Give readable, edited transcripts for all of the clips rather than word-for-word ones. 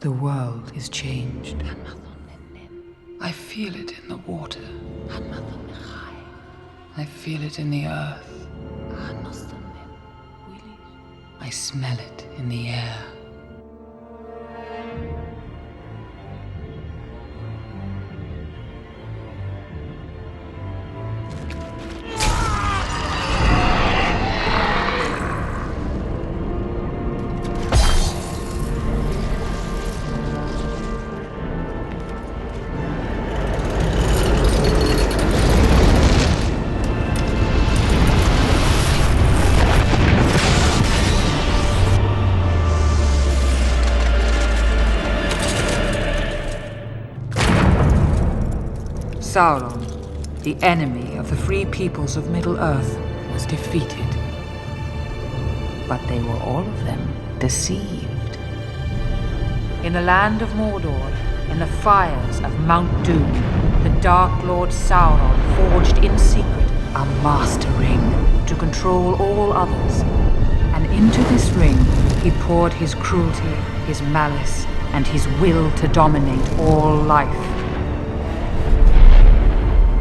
The world is changed. I feel it in the water. I feel it in the earth. I smell it in the air. Sauron, the enemy of the free peoples of Middle-earth, was defeated. But they were all of them deceived. In the land of Mordor, in the fires of Mount Doom, the Dark Lord Sauron forged in secret a master ring to control all others. And into this ring he poured his cruelty, his malice, and his will to dominate all life.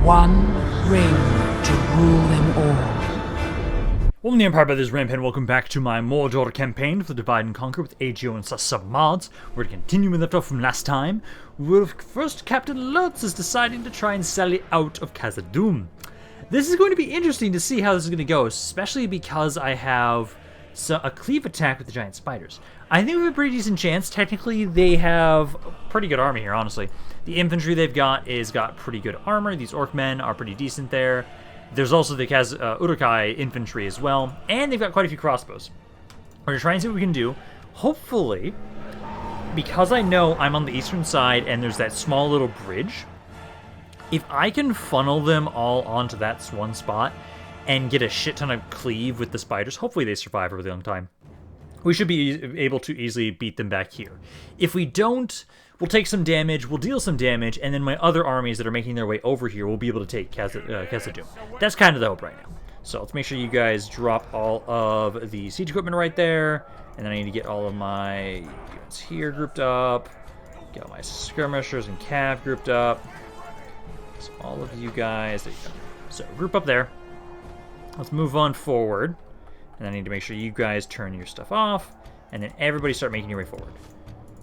One ring to rule them all. Welcome to Empire Brothers Rampaned. Welcome back to my Mordor campaign for the Divide and Conquer with AGO and submods. We're going to continue with left off from last time. First, Captain Lutz is deciding to try and sally out of Khazad-dum. This is going to be interesting to see how this is going to go, especially because I have a cleave attack with the giant spiders. I think we have a pretty decent chance. Technically, they have a pretty good army here, honestly. The infantry they've got pretty good armor. These orc men are pretty decent there. There's also the Uruk-hai infantry as well. And they've got quite a few crossbows. We're going to try and see what we can do. Hopefully, because I know I'm on the eastern side and there's that small little bridge, if I can funnel them all onto that one spot and get a shit ton of cleave with the spiders, hopefully they survive for a really long time, we should be able to easily beat them back here. If we don't, we'll take some damage, we'll deal some damage, and then my other armies that are making their way over here will be able to take Khazad-dum. That's kind of the hope right now. So let's make sure you guys drop all of the siege equipment right there, and then I need to get all of my units here grouped up, get all my skirmishers and cav grouped up. So all of you guys, there you go. So group up there. Let's move on forward. And I need to make sure you guys turn your stuff off, and then everybody start making your way forward.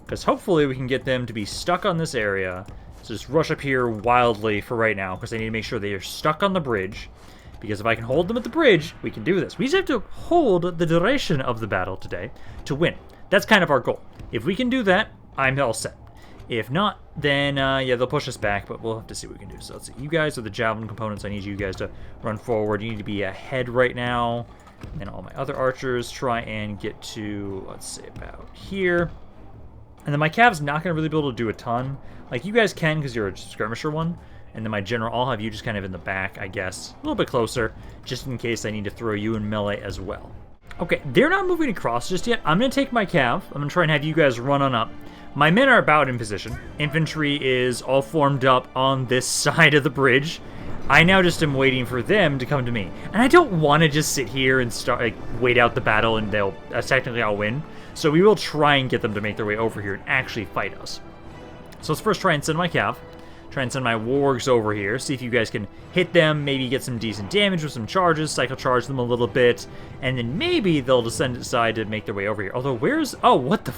Because hopefully we can get them to be stuck on this area. So just rush up here wildly for right now, because I need to make sure they are stuck on the bridge. Because if I can hold them at the bridge, we can do this. We just have to hold the duration of the battle today to win. That's kind of our goal. If we can do that, I'm all set. If not, then yeah, they'll push us back, but we'll have to see what we can do. So let's see. You guys are the javelin components. I need you guys to run forward. You need to be ahead right now. And all my other archers try and get to, let's say, about here. And then my cav's not going to really be able to do a ton. Like, you guys can because you're a skirmisher one. And then my general, I'll have you just kind of in the back, I guess. A little bit closer, just in case I need to throw you in melee as well. Okay, they're not moving across just yet. I'm going to take my cav. I'm going to try and have you guys run on up. My men are about in position. Infantry is all formed up on this side of the bridge. I now just am waiting for them to come to me. And I don't want to just sit here and start wait out the battle and they'll technically I'll win. So we will try and get them to make their way over here and actually fight us. So let's first try and send my cav. Try and send my wargs over here. See if you guys can hit them. Maybe get some decent damage with some charges. Cycle charge them a little bit. And then maybe they'll decide to make their way over here. Although where's... Oh, what the...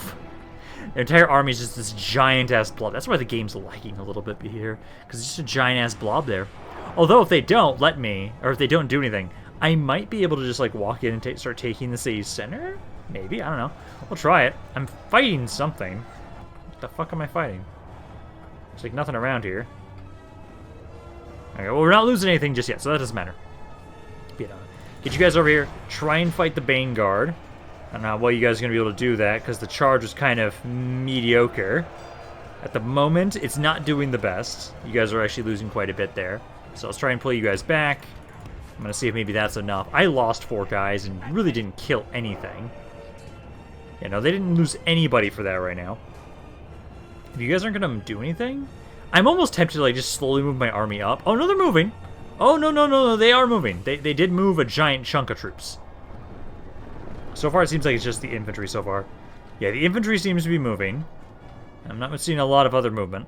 Their entire army is just this giant-ass blob. That's why the game's lagging a little bit here. Because it's just a giant-ass blob there. Although if they don't let me, or if they don't do anything, I might be able to just like walk in and start taking the city center? Maybe, I don't know. We'll try it. I'm fighting something. What the fuck am I fighting? There's like nothing around here. Okay, well we're not losing anything just yet, so that doesn't matter. Get you guys over here. Try and fight the Bane Guard. I don't know how well you guys are going to be able to do that, because the charge was kind of mediocre. At the moment, it's not doing the best. You guys are actually losing quite a bit there. So let's try and pull you guys back. I'm going to see if maybe that's enough. I lost 4 guys and really didn't kill anything. Yeah, no, they didn't lose anybody for that right now. If you guys aren't going to do anything, I'm almost tempted to like just slowly move my army up. Oh, no, they're moving. Oh, no, they are moving. They did move a giant chunk of troops. So far, it seems like it's just the infantry so far. Yeah, the infantry seems to be moving. I'm not seeing a lot of other movement.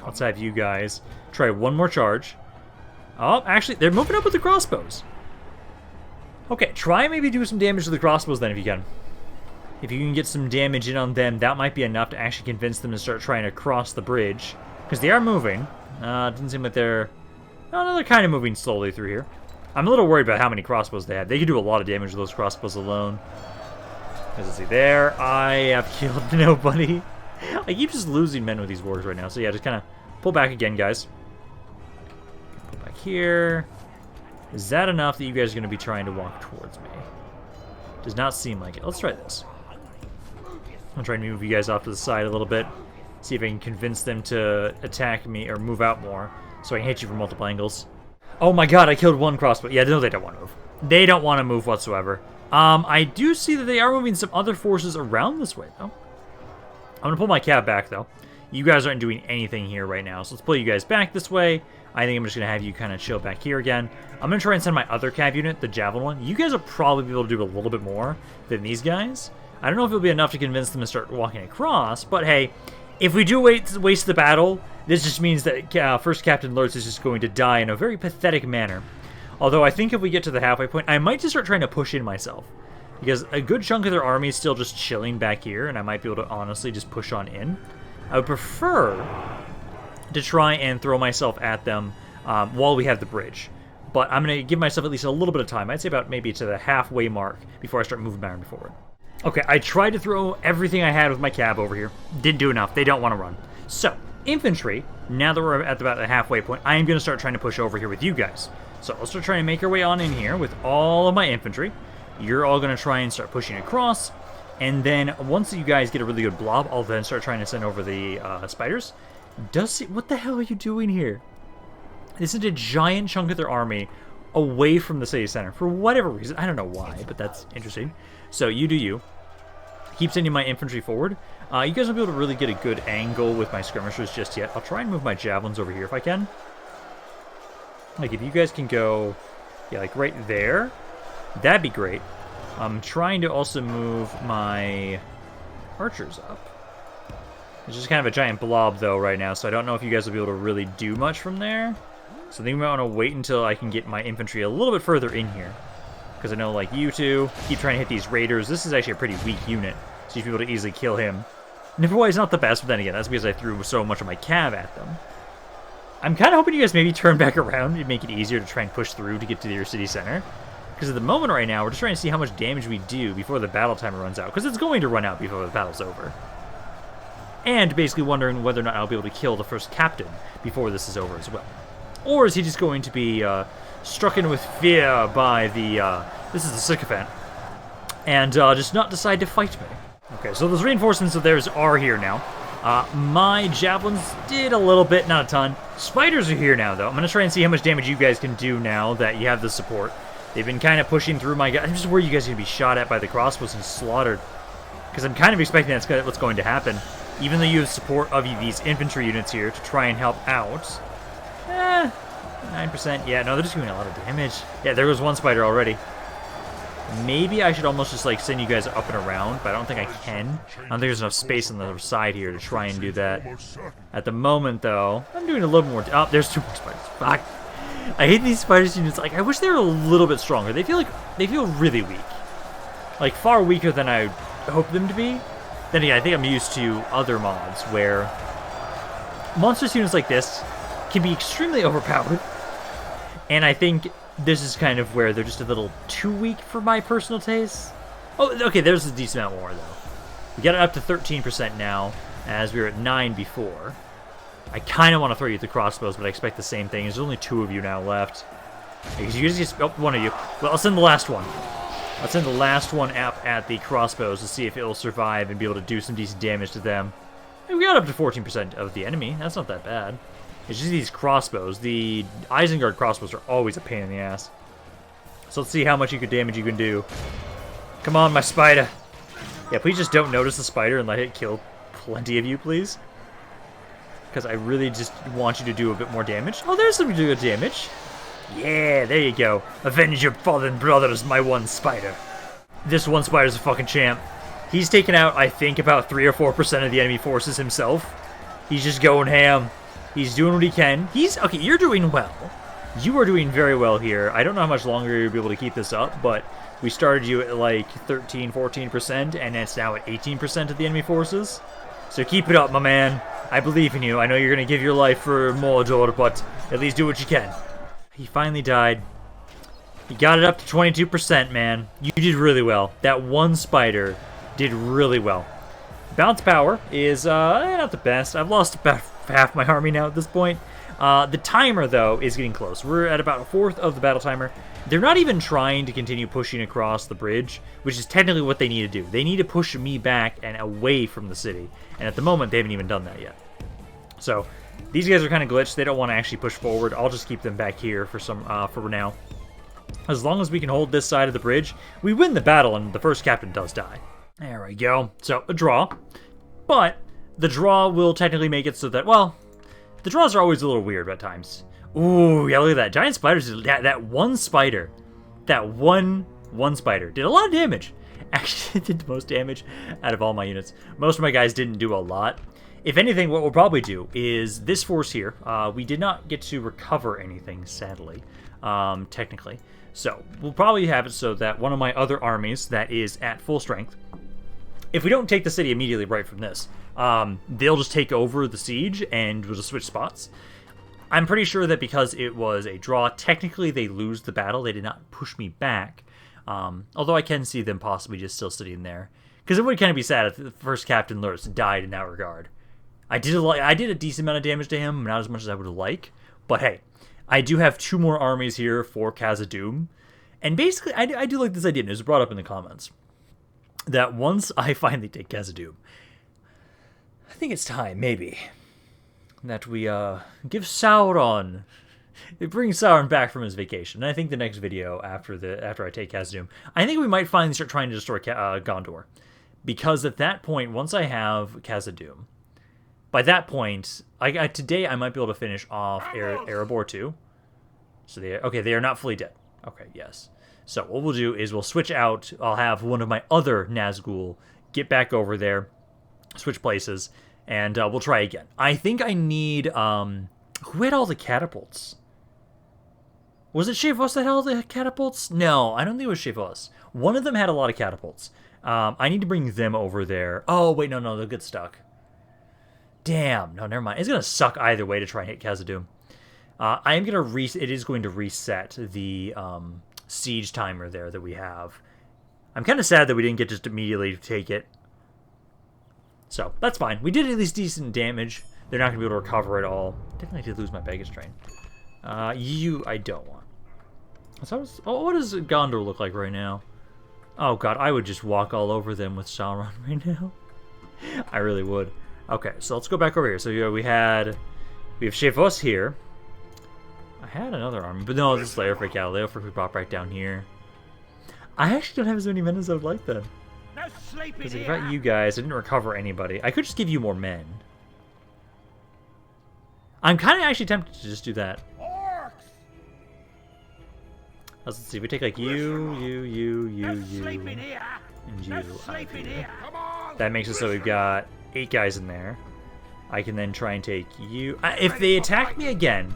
Let's have you guys try one more charge. Oh, actually, they're moving up with the crossbows. Okay, try and maybe do some damage to the crossbows then if you can. If you can get some damage in on them, that might be enough to actually convince them to start trying to cross the bridge. Because they are moving. It doesn't seem like they're... Oh, no, they're kind of moving slowly through here. I'm a little worried about how many crossbows they have. They could do a lot of damage with those crossbows alone. Let's see, there I have killed nobody. I keep just losing men with these wars right now. So yeah, just kind of pull back again, guys. Pull back here. Is that enough that you guys are going to be trying to walk towards me? Does not seem like it. Let's try this. I'm trying to move you guys off to the side a little bit. See if I can convince them to attack me or move out more. So I can hit you from multiple angles. Oh my god, I killed one crossbow. Yeah, no, they don't want to move. They don't want to move whatsoever. I do see that they are moving some other forces around this way, though. I'm going to pull my cab back, though. You guys aren't doing anything here right now, so let's pull you guys back this way. I think I'm just going to have you kind of chill back here again. I'm going to try and send my other cab unit, the Javelin one. You guys will probably be able to do a little bit more than these guys. I don't know if it'll be enough to convince them to start walking across, but hey, if we do waste the battle, this just means that First Captain Lurtz is just going to die in a very pathetic manner. Although I think if we get to the halfway point, I might just start trying to push in myself. Because a good chunk of their army is still just chilling back here, and I might be able to honestly just push on in. I would prefer to try and throw myself at them while we have the bridge. But I'm going to give myself at least a little bit of time. I'd say about maybe to the halfway mark before I start moving my army forward. Okay, I tried to throw everything I had with my cab over here. Didn't do enough. They don't want to run. So, infantry, now that we're at about the halfway point, I am going to start trying to push over here with you guys. So let's start trying to make our way on in here with all of my infantry. You're all going to try and start pushing across. And then once you guys get a really good blob, I'll then start trying to send over the spiders. What the hell are you doing here? This is a giant chunk of their army away from the city center. For whatever reason. I don't know why, but that's interesting. So you do you. Keep sending my infantry forward. You guys won't be able to really get a good angle with my skirmishers just yet. I'll try and move my javelins over here if I can. Like, if you guys can go, yeah, like right there, that'd be great. I'm trying to also move my archers up. It's just kind of a giant blob, though, right now, so I don't know if you guys will be able to really do much from there. So I think we might want to wait until I can get my infantry a little bit further in here. Because I know, like, you two keep trying to hit these raiders. This is actually a pretty weak unit, so you'd be able to easily kill him. Neverwise, not the best, but then again, that's because I threw so much of my cav at them. I'm kind of hoping you guys maybe turn back around and make it easier to try and push through to get to your city center. Because at the moment right now, we're just trying to see how much damage we do before the battle timer runs out. Because it's going to run out before the battle's over. And basically wondering whether or not I'll be able to kill the first captain before this is over as well. Or is he just going to be strucken with fear by the, this is the sycophant, and just not decide to fight me. Okay, so those reinforcements of theirs are here now. My javelins did a little bit, not a ton. Spiders are here now, though. I'm going to try and see how much damage you guys can do now that you have the support. They've been kind of pushing through my guys. I'm just worried you guys are going to be shot at by the crossbows and slaughtered. Because I'm kind of expecting that's what's going to happen. Even though you have support of these infantry units here to try and help out. 9%. Yeah, no, they're just doing a lot of damage. Yeah, there goes one spider already. Maybe I should almost just, like, send you guys up and around, but I don't think I can. I don't think there's enough space on the other side here to try and do that. At the moment, though, I'm doing a little more... Oh, there's two more spiders. Fuck. I hate these spiders units. Like, I wish they were a little bit stronger. They feel really weak. Like, far weaker than I hope them to be. Then again, I think I'm used to other mods where monstrous units like this can be extremely overpowered. And I think this is kind of where they're just a little too weak for my personal taste. Oh, okay, there's a decent amount more, though. We got it up to 13% now, as we were at 9 before. I kind of want to throw you the crossbows, but I expect the same thing. There's only 2 of you now left. Because you guys just... Oh, one of you. Well, I'll send the last one. I'll send the last one up at the crossbows to see if it'll survive and be able to do some decent damage to them. And we got up to 14% of the enemy. That's not that bad. It's just these crossbows. The Isengard crossbows are always a pain in the ass. So let's see how much damage you can do. Come on, my spider. Yeah, please just don't notice the spider and let it kill plenty of you, please. Because I really just want you to do a bit more damage. Oh, there's some good damage. Yeah, there you go. Avenge your fallen brothers, my one spider. This one spider's a fucking champ. He's taken out, I think, about 3 or 4% of the enemy forces himself. He's just going ham. He's doing what he can. Okay, you're doing well. You are doing very well here. I don't know how much longer you'll be able to keep this up, but we started you at like 13, 14%, and it's now at 18% of the enemy forces. So keep it up, my man. I believe in you. I know you're going to give your life for Mordor, but at least do what you can. He finally died. You got it up to 22%, man. You did really well. That one spider did really well. Bounce power is not the best. I've lost about half my army now at this point. The timer, though, is getting close. We're at about a fourth of the battle timer. They're not even trying to continue pushing across the bridge, which is technically what they need to do. They need to push me back and away from the city. And at the moment, they haven't even done that yet. So these guys are kind of glitched. They don't want to actually push forward. I'll just keep them back here for now. As long as we can hold this side of the bridge, we win the battle, and the first captain does die. There we go. So, a draw. But the draw will technically make it so that, well, the draws are always a little weird at times. Ooh, yeah, look at that. Giant spiders, that one spider. That one spider did a lot of damage. Actually, it did the most damage out of all my units. Most of my guys didn't do a lot. If anything, what we'll probably do is this force here. We did not get to recover anything, sadly, technically. So we'll probably have it so that one of my other armies that is at full strength, if we don't take the city immediately right from this, they'll just take over the siege and we'll just switch spots. I'm pretty sure that because it was a draw, technically they lose the battle. They did not push me back, although I can see them possibly just still sitting there. Because it would kind of be sad if the first Captain Lurtz died in that regard. I did a decent amount of damage to him, not as much as I would like, but hey. I do have 2 more armies here for Khazad-dum, and basically, I do like this idea, and it was brought up in the comments, that once I finally take Khazad-dum, I think it's time, maybe, that we give Sauron, bring Sauron back from his vacation. And I think the next video after I take Khazad-dum, I think we might finally start trying to destroy Gondor, because at that point, once I have Khazad-dum, by that point, today I might be able to finish off EREBOR 2. So they are not fully dead. Okay, yes. So what we'll do is we'll switch out. I'll have one of my other Nazgul get back over there, switch places, and we'll try again. I think I need who had all the catapults? Was it Shavos that had all the catapults? No, I don't think it was Shavos. One of them had a lot of catapults. I need to bring them over there. Oh wait, no, they'll get stuck. Damn, no, never mind. It's gonna suck either way to try and hit Khazad-dum. It is going to reset the siege timer there that we have. I'm kind of sad that we didn't get just immediately to take it. So that's fine. We did at least decent damage. They're not gonna be able to recover it all. Definitely did lose my baggage train. I don't want. What does Gondor look like right now? Oh god, I would just walk all over them with Sauron right now. I really would. Okay, so let's go back over here. So we have Shavos here. I had another army, but no, this is Leofric. Yeah, Leofric we brought right down here. I actually don't have as many men as I would like then. Because I've got you guys. I didn't recover anybody. I could just give you more men. I'm kind of actually tempted to just do that. Let's see. If we take like you, and you. That makes it so we've got 8 guys in there. I can then try and take you. If they attack me again,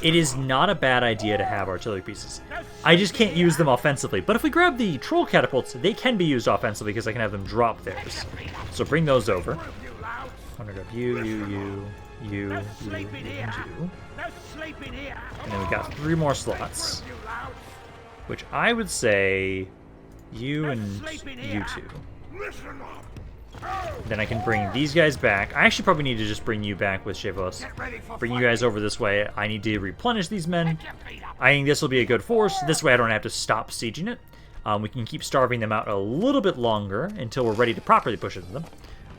it is not a bad idea to have artillery pieces. I just can't use them offensively. But if we grab the troll catapults, they can be used offensively because I can have them drop theirs. So bring those over. I'm gonna grab you, and you. And then we got 3 more slots. Which I would say you and you 2. Then I can bring these guys back. I actually probably need to just bring you back with Shavos. Bring you guys over this way. I need to replenish these men. I think this will be a good force. This way I don't have to stop sieging it. We can keep starving them out a little bit longer until we're ready to properly push into them.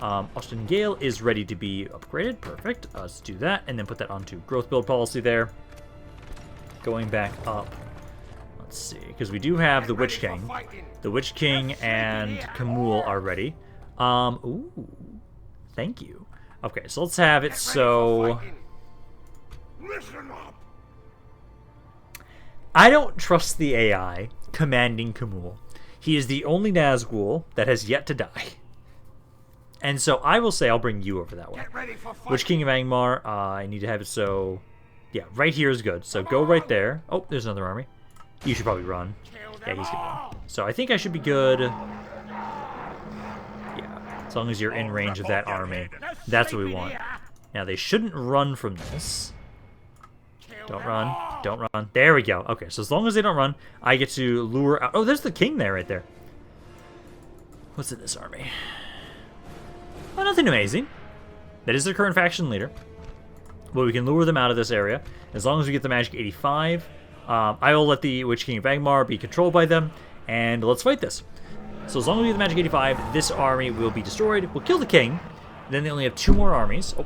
Austin Gale is ready to be upgraded. Perfect. Let's do that and then put that onto growth build policy there. Going back up. Let's see, because we do have the Witch King. The Witch King and Kamul are ready. Ooh. Thank you. Okay, so let's have it so... I don't trust the AI commanding Kamul. He is the only Nazgul that has yet to die. And so I will say I'll bring you over that way. Witch King of Angmar, I need to have it so... Yeah, right here is good. So go right there. Oh, there's another army. You should probably run. Yeah, he's gonna run. So I think I should be good. Yeah, as long as you're in range of that army. That's what we want. Now, they shouldn't run from this. Don't run. Don't run. There we go. Okay, so as long as they don't run, I get to lure out... Oh, there's the king there right there. What's in this army? Oh, nothing amazing. That is their current faction leader. But we can lure them out of this area. As long as we get the magic 85, I will let the Witch King of Angmar be controlled by them. And let's fight this. So as long as we get the magic 85, this army will be destroyed. We'll kill the king. Then they only have 2 more armies. Oh,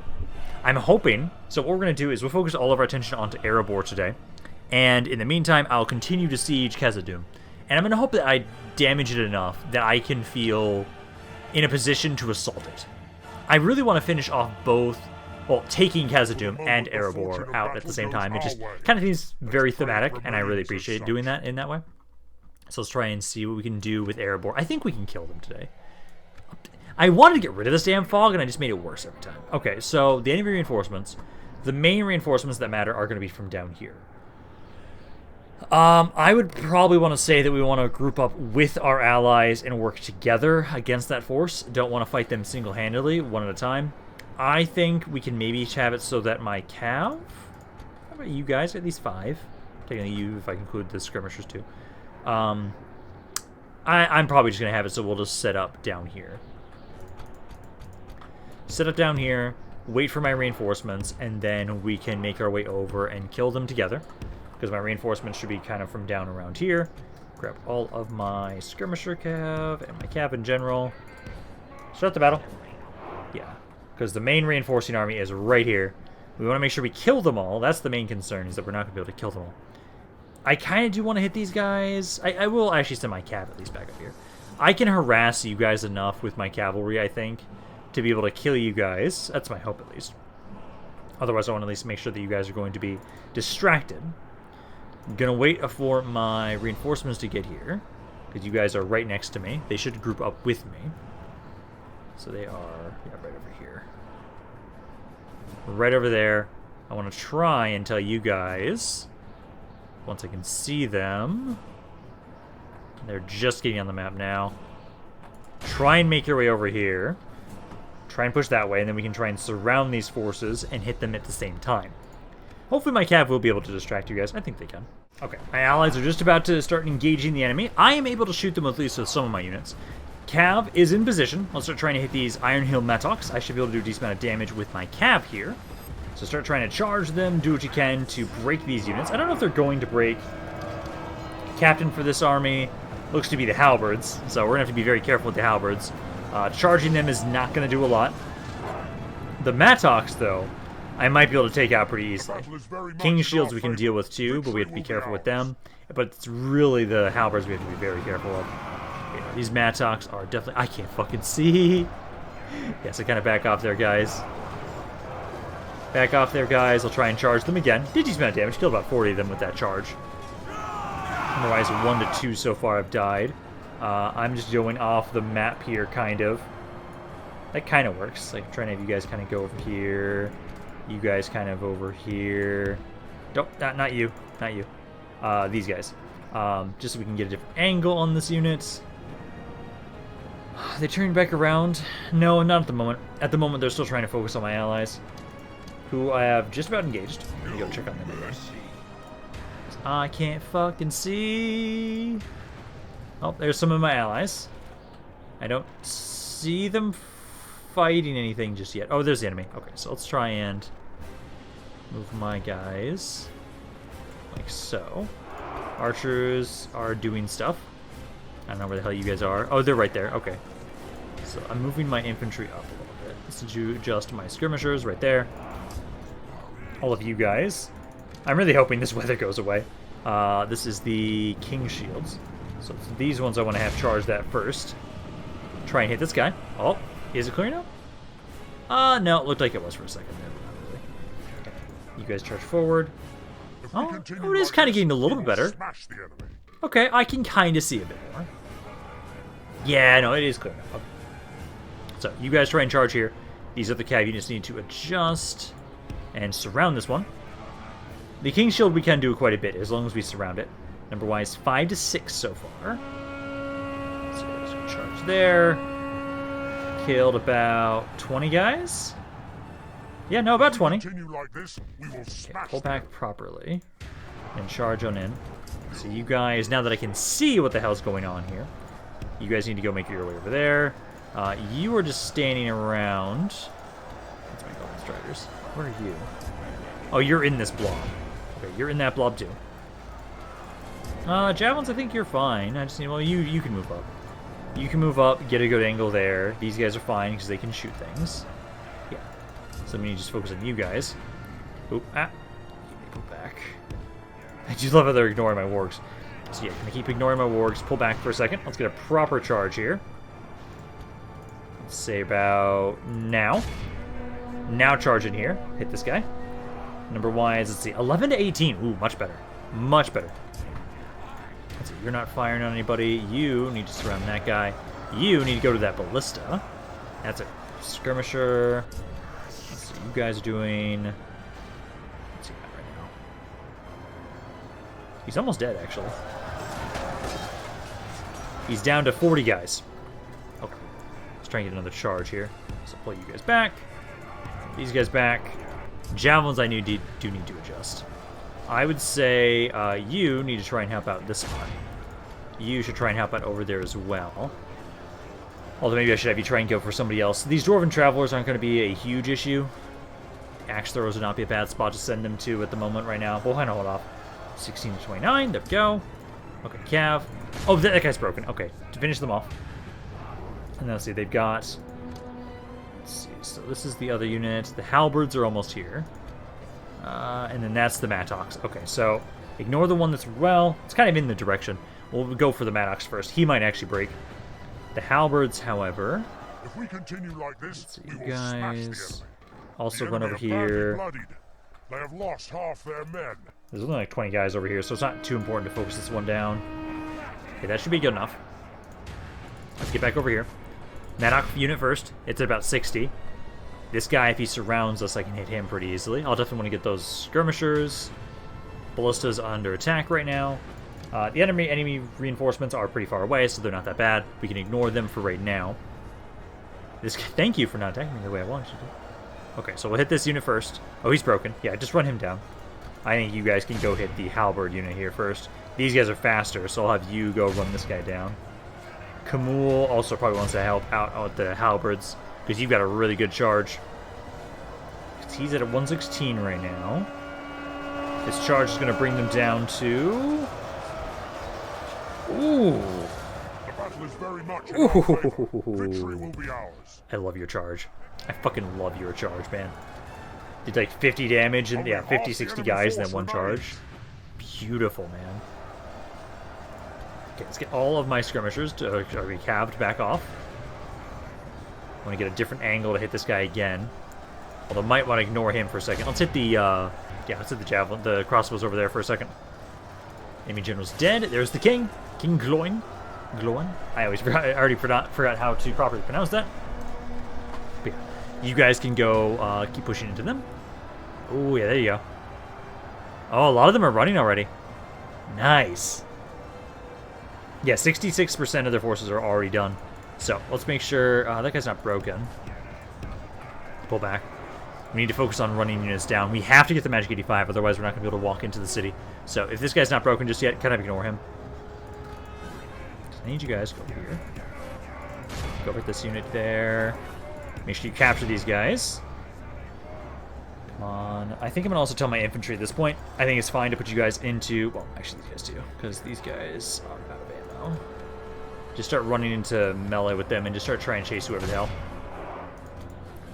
I'm hoping. So what we're going to do is we'll focus all of our attention onto EREBOR today. And in the meantime, I'll continue to siege Khazad-dum. And I'm going to hope that I damage it enough that I can feel in a position to assault it. I really want to finish off both, well, taking Khazad-dum and EREBOR out at the same time. It just kind of seems very thematic, and I really appreciate doing that in that way. So let's try and see what we can do with EREBOR. I think we can kill them today. I wanted to get rid of this damn fog, and I just made it worse every time. Okay, so the enemy reinforcements, the main reinforcements that matter are going to be from down here. I would probably want to say that we want to group up with our allies and work together against that force. Don't want to fight them single-handedly, one at a time. I think we can maybe have it so that my cav... How about you guys? At least 5. Technically you, if I include the skirmishers too. I'm probably just going to have it so we'll just set up down here. Set up down here, wait for my reinforcements, and then we can make our way over and kill them together. Because my reinforcements should be kind of from down around here. Grab all of my skirmisher cav and my cav in general. Start the battle. Yeah, because the main reinforcing army is right here. We want to make sure we kill them all. That's the main concern, is that we're not going to be able to kill them all. I kind of do want to hit these guys. I will actually send my cav at least back up here. I can harass you guys enough with my cavalry, I think, to be able to kill you guys. That's my hope, at least. Otherwise, I want to at least make sure that you guys are going to be distracted. I'm gonna wait for my reinforcements to get here, because you guys are right next to me. They should group up with me. So they are, yeah, right over here. Right over there. I want to try and tell you guys, once I can see them, they're just getting on the map now. Try and make your way over here. Try and push that way, and then we can try and surround these forces and hit them at the same time. Hopefully my cav will be able to distract you guys. I think they can. Okay, my allies are just about to start engaging the enemy. I am able to shoot them at least with some of my units. Cav is in position. I'll start trying to hit these Iron Hill Matocks. I should be able to do a decent amount of damage with my cav here. So start trying to charge them, do what you can to break these units. I don't know if they're going to break. Captain for this army looks to be the halberds, so we're going to have to be very careful with the halberds. Charging them is not going to do a lot. The Matocks, though, I might be able to take out pretty easily. King's Shields we can deal with too, but we have to be careful with them. But it's really the halberds we have to be very careful of. Yeah, these Matocks are definitely... I can't fucking see. Yes, I kind of back off there, guys. Back off there, guys. I'll try and charge them again. Did decent amount of damage. Killed about 40 of them with that charge. Otherwise, 1 to 2 so far have died. I'm just going off the map here, kind of. That kind of works. Like, trying to have you guys kind of go over here. You guys kind of over here. Nope, not you. Not you. These guys. Just so we can get a different angle on this unit. They turned back around? No, not at the moment. At the moment, they're still trying to focus on my allies, who I have just about engaged. Let me go check on them again. I can't fucking see. Oh, there's some of my allies. I don't see them fighting anything just yet. Oh, there's the enemy. Okay, so let's try and move my guys like so. Archers are doing stuff. I don't know where the hell you guys are. Oh, they're right there. Okay. So I'm moving my infantry up a little bit. This is just my skirmishers right there. All of you guys. I'm really hoping this weather goes away. This is the King's Shields. So it's these ones I want to have charged at first. Try and hit this guy. Oh, is it clear now? No, it looked like it was for a second there, but not really. Okay. You guys charge forward. Oh, it is kind of getting a little bit better. Okay, I can kind of see a bit more. Yeah, no, it is clear enough. Okay. So, you guys try and charge here. These other cav units need to adjust and surround this one. The King's Shield we can do quite a bit, as long as we surround it. Number-wise, 5 to 6 so far. So, let's go charge there. Killed about 20 guys? Yeah, no, about 20. Like this, okay, pull back properly. And charge on in. So you guys, now that I can see what the hell's going on here, you guys need to go make your way over there. You are just standing around. Let's make all the striders. Where are you? Oh, you're in this blob. Okay, you're in that blob too. Javelins, I think you're fine. I just need, well, you can move up. You can move up, get a good angle there. These guys are fine because they can shoot things. Yeah. So we need to just focus on you guys. Oop, go back. I just love how they're ignoring my wargs. So yeah, gonna keep ignoring my wargs. Pull back for a second. Let's get a proper charge here. Let's say about now. Now charge in here. Hit this guy. Number-wise, let's see, 11 to 18. Ooh, much better. Much better. Let's see, you're not firing on anybody. You need to surround that guy. You need to go to that ballista. That's a skirmisher. Let's see, you guys are doing... Let's see that right now. He's almost dead, actually. He's down to 40 guys. Okay. Let's try and get another charge here. So pull you guys back. These guys back. Javelins I do need to adjust. I would say you need to try and help out this spot. You should try and help out over there as well. Although maybe I should have you try and go for somebody else. These Dwarven Travelers aren't going to be a huge issue. Axe Throwers would not be a bad spot to send them to at the moment right now. We'll kind of hold off. 16 to 29. There we go. Okay, Cav. Oh, that guy's broken. Okay, to finish them off. And then let's see, they've got... Let's see, so this is the other unit. The Halberds are almost here. And then that's the Mattocks. Okay, so ignore the one that's, well, it's kind of in the direction. We'll go for the Mattocks first. He might actually break. The Halberds, however... If we continue like this, you guys also run over here. They have lost half their men. There's only like 20 guys over here, so it's not too important to focus this one down. Okay, that should be good enough. Let's get back over here. Mattock unit first. It's at about 60. This guy, if he surrounds us, I can hit him pretty easily. I'll definitely want to get those skirmishers. Ballista's under attack right now. The enemy reinforcements are pretty far away, so they're not that bad. We can ignore them for right now. Thank you for not attacking me the way I wanted you to. Okay, so we'll hit this unit first. Oh, he's broken. Yeah, just run him down. I think you guys can go hit the halberd unit here first. These guys are faster, so I'll have you go run this guy down. Kamul also probably wants to help out with the halberds, because you've got a really good charge. He's at a 116 right now. This charge is going to bring them down to... Ooh. The battle is very much in our favor. Victory will be ours. I love your charge. I fucking love your charge, man. Did like 50 damage and yeah, 50, 60 guys in that one charge. Beautiful, man. Okay, let's get all of my skirmishers to be calved back off. I want to get a different angle to hit this guy again. Although I might want to ignore him for a second. Let's hit the let's hit the javelin, the crossbows over there for a second. Enemy general's dead. There's the king. King Gloin. Gloin? I already forgot how to properly pronounce that. But yeah, you guys can go keep pushing into them. Oh, yeah, there you go. Oh, a lot of them are running already. Nice. Yeah, 66% of their forces are already done. So, let's make sure that guy's not broken. Pull back. We need to focus on running units down. We have to get the Magic 85, otherwise we're not going to be able to walk into the city. So, if this guy's not broken just yet, kind of ignore him. I need you guys to go over here. Go over this unit there. Make sure you capture these guys. Come on. I think I'm going to also tell my infantry at this point. I think it's fine to put you guys into... Well, actually, these guys too. Because these guys are out of ammo. Just start running into melee with them and just start trying to chase whoever the hell.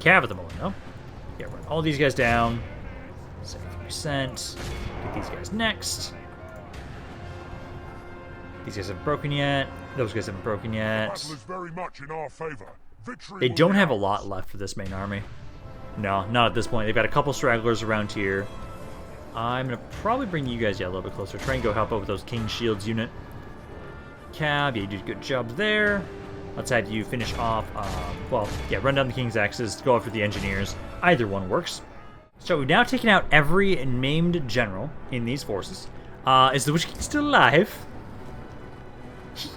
Cav at the moment, no? Yeah, run all these guys down. 70%. Get these guys next. These guys haven't broken yet. Those guys haven't broken yet. Battle is very much in our favor. Victory They will don't be have a ours. lot left for this main army. No, not at this point. They've got a couple stragglers around here. I'm going to probably bring you guys a little bit closer. Try and go help out with those King Shields unit. Cab, yeah, you did a good job there. Let's have you finish off, well, yeah, run down the King's Axes, go after the Engineers. Either one works. So we've now taken out every named general in these forces. Is the Witch King still alive?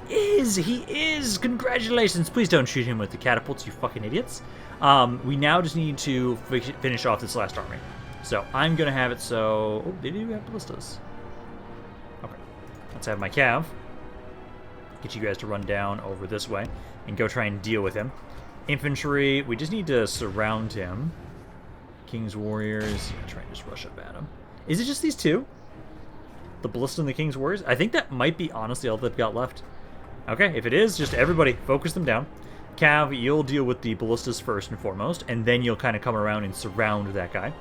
He is! Congratulations! Please don't shoot him with the catapults, you fucking idiots. We now just need to finish off this last army. So I'm gonna have it so... Oh, they do have ballistas. Okay. Let's have my cav. Get you guys to run down over this way and go try and deal with him. Infantry, we just need to surround him. King's Warriors, try and just rush up at him. Is it just these two? The Ballista and the King's Warriors? I think that might be honestly all they've got left. Okay, if it is, just everybody focus them down. Cav, you'll deal with the Ballistas first and foremost, and then you'll kind of come around and surround that guy.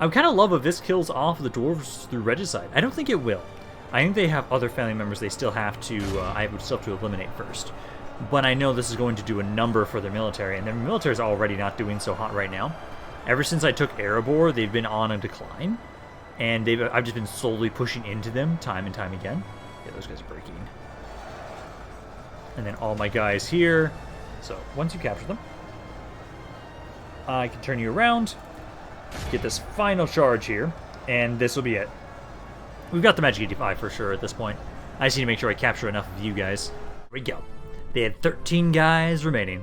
I would kind of love if this kills off the Dwarves through Regicide. I don't think it will. I think they have other family members they still have to, I would still have to eliminate first. But I know this is going to do a number for their military, and their military is already not doing so hot right now. Ever since I took EREBOR, they've been on a decline. And I've just been slowly pushing into them time and time again. Yeah, those guys are breaking. And then all my guys here. So once you capture them, I can turn you around, get this final charge here, and this will be it. We've got the Magic 85 for sure at this point. I just need to make sure I capture enough of you guys. Here we go. They had 13 guys remaining.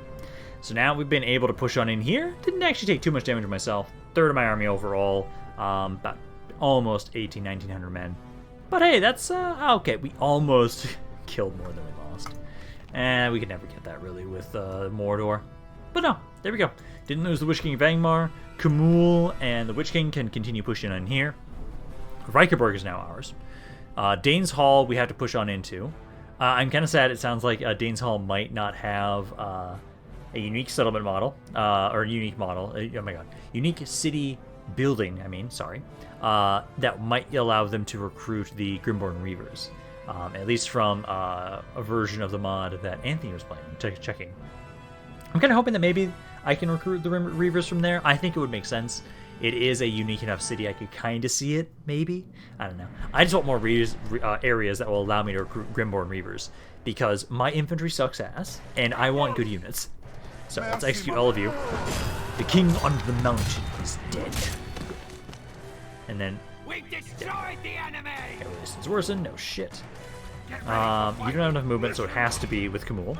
So now we've been able to push on in here. Didn't actually take too much damage myself. Third of my army overall. About almost 1900 men. But hey, that's okay. We almost killed more than we lost. And we could never get that really with Mordor. But no, there we go. Didn't lose the Witch King of Angmar. Kamul and the Witch King can continue pushing on here. Reichenberg is now ours. Dane's Hall we have to push on into. I'm kind of sad it sounds like Dane's Hall might not have a unique settlement model. Or a unique model. Oh my god. Unique city building, sorry. That might allow them to recruit the Grimborn Reavers. At least from a version of the mod that Anthony was playing, checking. I'm kind of hoping that maybe I can recruit the Reavers from there. I think it would make sense. It is a unique enough city I could kind of see it, maybe. I don't know. I just want more areas that will allow me to recruit Grimborn Reavers, because my infantry sucks ass, and I want good units. So let's execute all of you. The king on the mountain is dead. And then... We've destroyed the enemy! Resistance worsen, no shit. You don't have enough movement, so it has to be with Kamul.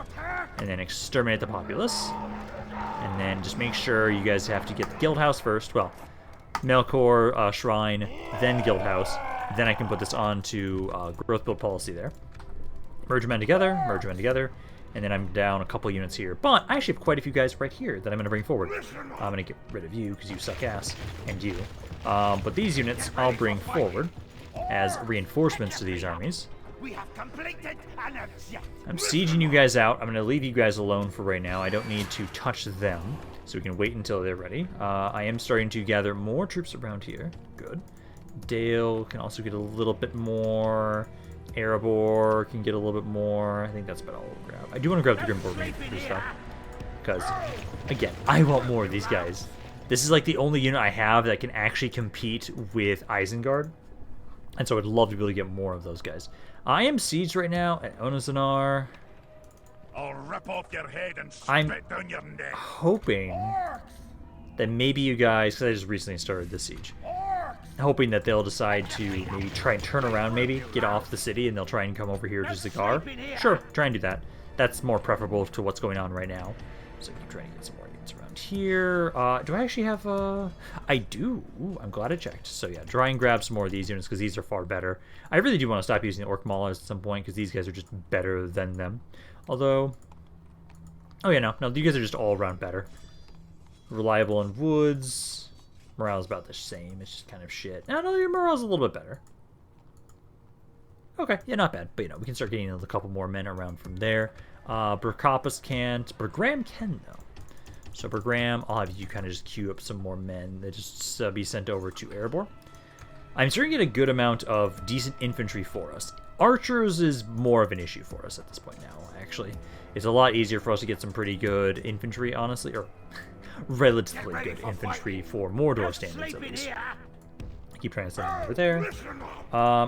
And then exterminate the populace. And then just make sure you guys have to get the guild house first. Well, Melkor, Shrine, then guild house. Then I can put this on to growth build policy there. Merge them in together, and then I'm down a couple units here. But I actually have quite a few guys right here that I'm going to bring forward. I'm going to get rid of you because you suck ass, and you. But these units I'll bring forward as reinforcements to these armies. I'm sieging you guys out. I'm going to leave you guys alone for right now. I don't need to touch them, so we can wait until they're ready. I am starting to gather more troops around here. Good. Dale can also get a little bit more. EREBOR can get a little bit more. I think that's about all we'll grab. I do want to grab the Grimborn Reaper stuff, because, again, I want more of these guys. This is like the only unit I have that can actually compete with Isengard, and so I'd love to be able to get more of those guys. I am sieged right now at Onazanar. I'll rip off your head and I'm spit down your neck. hoping that maybe you guys, because I just recently started this siege, hoping that they'll decide to maybe try and turn around, maybe get off the city, and they'll try and come over here to Zagar. Sure, try and do that. That's more preferable to what's going on right now. So keep trying to get some more units around here. Do I actually have I do. Ooh, I'm glad I checked. So yeah, try and grab some more of these units because these are far better. I really do want to stop using the Orc Maulers at some point because these guys are just better than them. Although, oh yeah, no, you guys are just all around better. Reliable in woods. Morale's about the same. It's just kind of shit. No, your morale's a little bit better. Okay, yeah, not bad. But, we can start getting a couple more men around from there. Berkopus can't. Bergram can, though. So, Bergram, I'll have you kind of just queue up some more men that just be sent over to EREBOR. I'm starting to get a good amount of decent infantry for us. Archers is more of an issue for us at this point now, actually. It's a lot easier for us to get some pretty good infantry, honestly, or relatively good infantry for Mordor standards, at least. I keep trying to send them over there.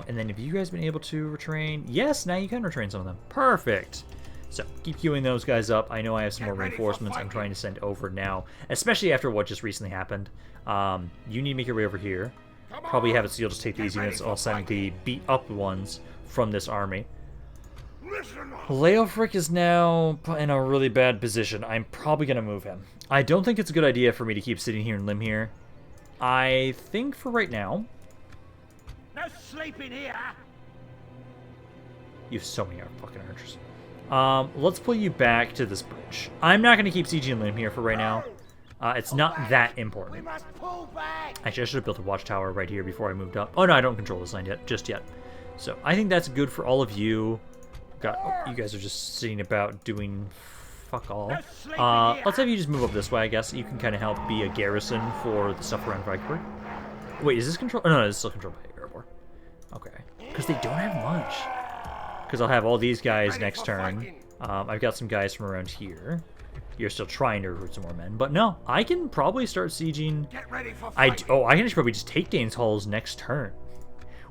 And then have you guys been able to retrain? Yes, now you can retrain some of them. Perfect. So, keep queuing those guys up. I know I have some more reinforcements I'm trying to send over now, especially after what just recently happened. You need to make your way over here. Probably have it so you'll just take these units. I'll send the beat-up ones from this army. Leofric is now in a really bad position. I'm probably going to move him. I don't think it's a good idea for me to keep sitting here in Lim here. I think for right now... No sleeping here. You have so many fucking archers. Let's pull you back to this bridge. I'm not going to keep sieging Lim here for right now. It's not that important. We must pull back. Actually, I should have built a watchtower right here before I moved up. Oh no, I don't control this land yet, just yet. So I think that's good for all of you. You guys are just sitting about doing fuck all. Let's have you just move up this way, I guess. You can kind of help be a garrison for the stuff around Viking. Wait, is this control? Oh, no, it's still controlled by EREBOR. Okay. Because they don't have much. Because I'll have all these guys next turn. I've got some guys from around here. You're still trying to recruit some more men. But no, I can probably start sieging... Get ready for I can just probably just take Dane's Halls next turn.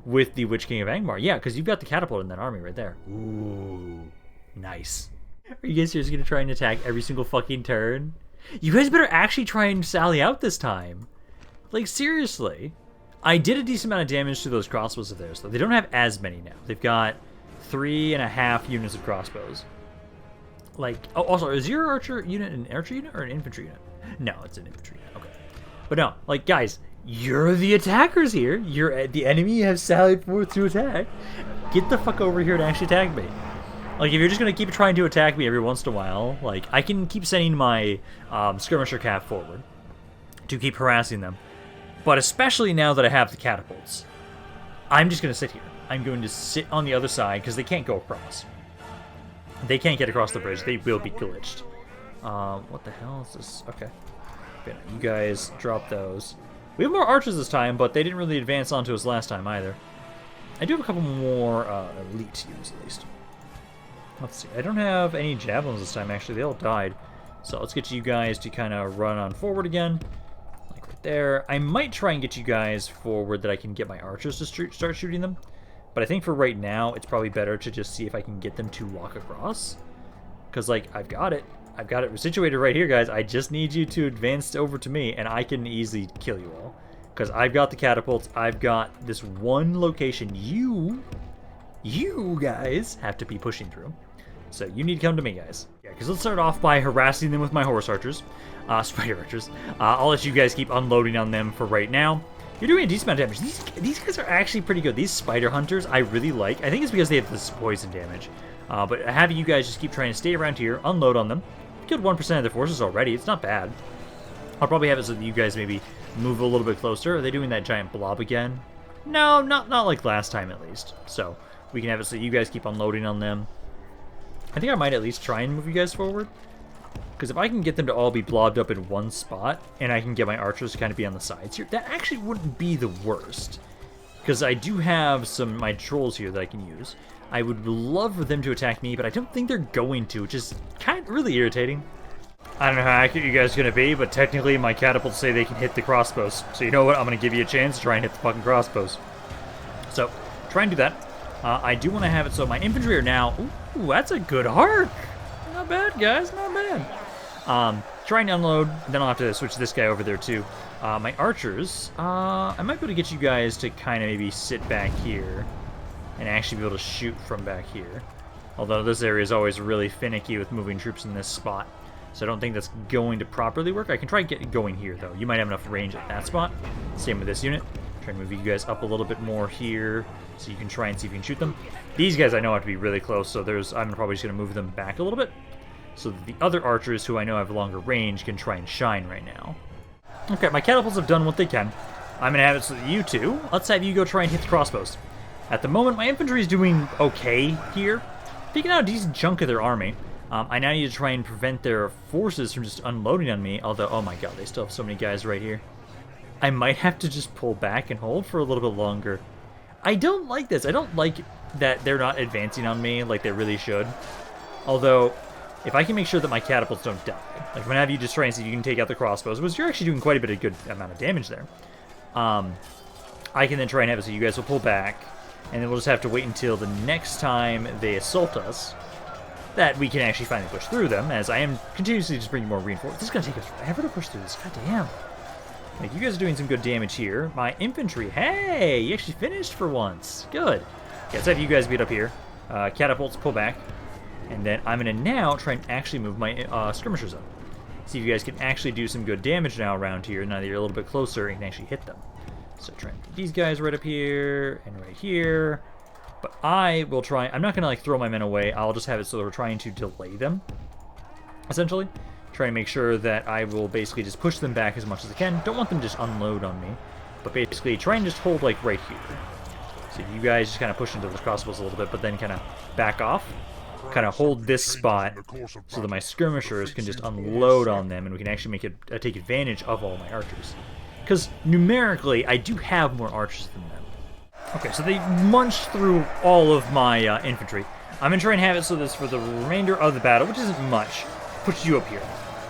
With the Witch King of Angmar. Yeah, because you've got the catapult in that army right there. Ooh. Nice. Are you guys seriously going to try and attack every single fucking turn? You guys better actually try and sally out this time. Like, seriously. I did a decent amount of damage to those crossbows of theirs, though. They don't have as many now. They've got 3.5 units of crossbows. Like, oh, also, is your archer unit an archer unit or an infantry unit? No, it's an infantry unit. Okay. But no, like, guys, you're the attackers here. You're the enemy have sallied forth to attack. Get the fuck over here to actually attack me. Like, if you're just going to keep trying to attack me every once in a while, like, I can keep sending my skirmisher cav forward to keep harassing them. But especially now that I have the catapults, I'm just going to sit here. I'm going to sit on the other side because they can't go across. They can't get across the bridge. They will be glitched. What the hell is this? Okay. You guys drop those. We have more archers this time, but they didn't really advance onto us last time either. I do have a couple more elite units at least. Let's see. I don't have any javelins this time, actually. They all died. So let's get you guys to kind of run on forward again. Like right there. I might try and get you guys forward that I can get my archers to start shooting them. But I think for right now, it's probably better to just see if I can get them to walk across. Because, like, I've got it. I've got it situated right here, guys. I just need you to advance over to me, and I can easily kill you all. Because I've got the catapults. I've got this one location you guys have to be pushing through. So you need to come to me, guys. Yeah, because let's start off by harassing them with my horse archers. Spider archers. I'll let you guys keep unloading on them for right now. You're doing a decent amount of damage. These guys are actually pretty good. These spider hunters I really like. I think it's because they have this poison damage. But having you guys just keep trying to stay around here, unload on them. Killed 1% of their forces already. It's not bad. I'll probably have it so that you guys maybe move a little bit closer. Are they doing that giant blob again? No, not like last time at least. So we can have it so you guys keep unloading on them. I think I might at least try and move you guys forward. Because if I can get them to all be blobbed up in one spot, and I can get my archers to kind of be on the sides here, that actually wouldn't be the worst. Because I do have my trolls here that I can use. I would love for them to attack me, but I don't think they're going to, which is kind of really irritating. I don't know how accurate you guys are going to be, but technically my catapults say they can hit the crossbows. So you know what? I'm going to give you a chance to try and hit the fucking crossbows. So, try and do that. I do want to have it so my infantry are now... Ooh, that's a good arc! Not bad, guys, not bad. Try and unload, then I'll have to switch this guy over there too. My archers, I might be able to get you guys to kind of maybe sit back here and actually be able to shoot from back here. Although this area is always really finicky with moving troops in this spot. So I don't think that's going to properly work. I can try getting going here though. You might have enough range at that spot. Same with this unit. Try and move you guys up a little bit more here so you can try and see if you can shoot them. These guys I know have to be really close, so I'm probably just going to move them back a little bit so that the other archers who I know have longer range can try and shine right now. Okay, my catapults have done what they can. I'm going to have it so that you two, let's have you go try and hit the crossbows. At the moment, my infantry is doing okay here. Taking out a decent chunk of their army. I now need to try and prevent their forces from just unloading on me, although, oh my god, they still have so many guys right here. I might have to just pull back and hold for a little bit longer. I don't like this. I don't like that they're not advancing on me like they really should. Although, if I can make sure that my catapults don't die, like I'm gonna have you just try and see if you can take out the crossbows, which you're actually doing quite a bit of good amount of damage there. I can then try and have it so you guys will pull back, and then we'll just have to wait until the next time they assault us that we can actually finally push through them, as I am continuously just bringing more reinforcements. This is going to take us forever to push through this. God damn. Like, you guys are doing some good damage here. My infantry, hey, you actually finished for once. Good. Yeah, let's have you guys beat up here. Catapults, pull back. And then I'm going to now try and actually move my skirmishers up. See if you guys can actually do some good damage now around here, now that you're a little bit closer and can actually hit them. So try and get these guys right up here and right here. But I will try, I'm not going to like throw my men away, I'll just have it so that we're trying to delay them, essentially. Trying to make sure that I will basically just push them back as much as I can. Don't want them to just unload on me, but basically try and just hold like right here. So you guys just kind of push into those crossbows a little bit, but then kind of back off. Kind of hold this spot so that my skirmishers can just unload on them and we can actually make it take advantage of all my archers. Because numerically, I do have more archers than them. Okay, so they munched through all of my infantry. I'm going to try and have it so this for the remainder of the battle, which isn't much, puts you up here.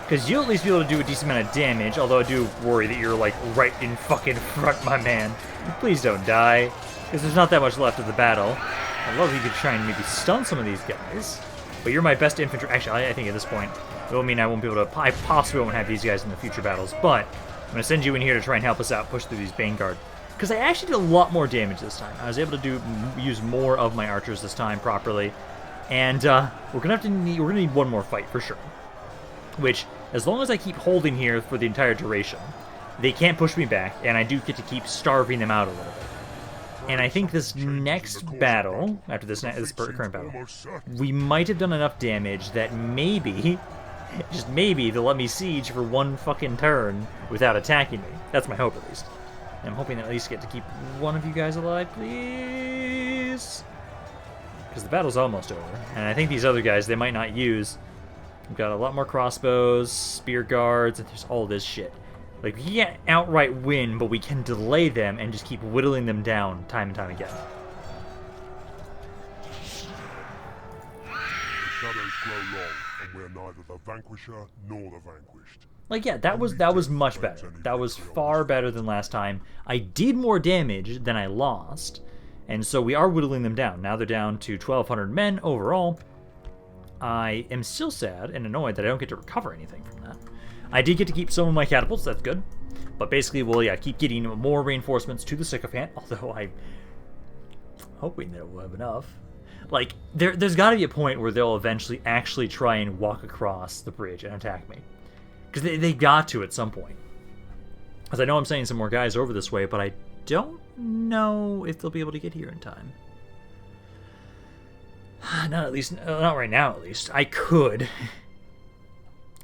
Because you'll at least be able to do a decent amount of damage, although I do worry that you're like right in fucking front, my man. Please don't die, because there's not that much left of the battle. I love if you could try and maybe stun some of these guys. But you're my best infantry. Actually, I think at this point, it will mean I won't be able to... I possibly won't have these guys in the future battles. But I'm going to send you in here to try and help us out, push through these Vanguard. Because I actually did a lot more damage this time. I was able to use more of my archers this time properly. And we're going to need one more fight for sure. Which, as long as I keep holding here for the entire duration, they can't push me back. And I do get to keep starving them out a little bit. And I think this next battle, after this current battle, we might have done enough damage that maybe, just maybe, they'll let me siege for one fucking turn without attacking me. That's my hope, at least. And I'm hoping to at least get to keep one of you guys alive, please. Because the battle's almost over. And I think these other guys, they might not use. We've got a lot more crossbows, spear guards, and there's all this shit. Like, we can't outright win, but we can delay them and just keep whittling them down time and time again. The shadows grow long, and we're neither the vanquisher nor the vanquished. Like, yeah, that was much better. That was far better than last time. I did more damage than I lost, and so we are whittling them down. Now they're down to 1,200 men overall. I am still sad and annoyed that I don't get to recover anything from that. I did get to keep some of my catapults, that's good. But basically, well, yeah, keep getting more reinforcements to the sycophant, although I'm hoping that we'll have enough. Like, there's got to be a point where they'll eventually actually try and walk across the bridge and attack me. Because they got to at some point. Because I know I'm sending some more guys over this way, but I don't know if they'll be able to get here in time. Not right now, at least. I could.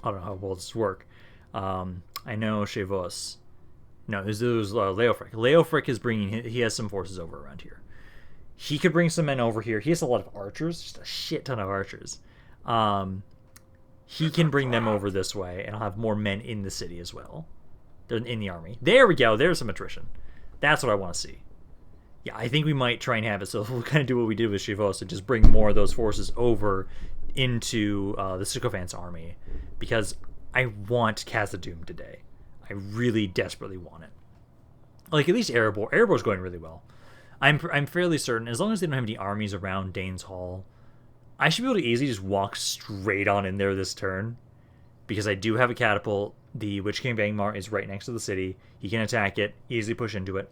I don't know how well this work. I know Chevos. No, it was Leofric. Leofric is bringing... He has some forces over around here. He could bring some men over here. He has a lot of archers. Just a shit ton of archers. He can bring them over this way, and I'll have more men in the city as well. They're in the army. There we go. There's some attrition. That's what I want to see. Yeah, I think we might try and have it. So we'll kind of do what we did with Chevos and just bring more of those forces over into the Sycophant's army. Because I want Khazad-dum today. I really desperately want it. Like, at least EREBOR. EREBOR's going really well. I'm fairly certain, as long as they don't have any armies around Dane's Hall, I should be able to easily just walk straight on in there this turn. Because I do have a catapult. The Witch King Vangmar is right next to the city. He can attack it, easily push into it.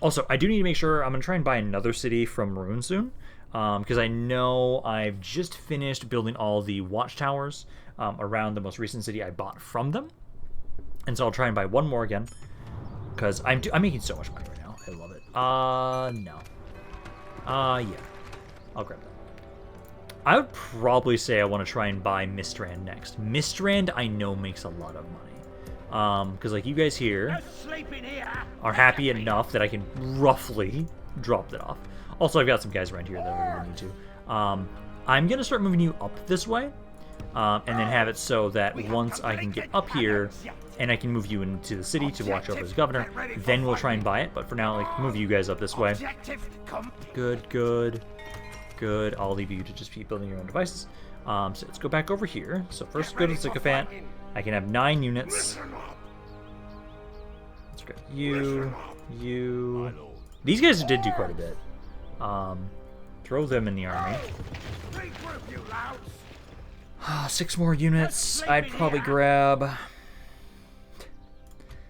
Also, I do need to make sure, I'm going to try and buy another city from Ruin soon. Because I know I've just finished building all the watchtowers around the most recent city I bought from them. And so I'll try and buy one more again. Because I'm making so much money right now. I love it. No. Yeah. I'll grab that. I would probably say I want to try and buy Mistrand next. Mistrand, I know, makes a lot of money. Because, like, you guys here are happy enough that I can roughly drop that off. Also, I've got some guys around here that I really need to. I'm going to start moving you up this way. And then have it so that once I can get up here and I can move you into the city to watch over as governor, then we'll try and buy it. But for now, like, move you guys up this way. Good, good, good. I'll leave you to just keep building your own devices. So let's go back over here. So first go to the Sycophant. I can have 9 units. Let's grab you, you. These guys did do quite a bit. Throw them in the army. 6 more units. I'd probably grab...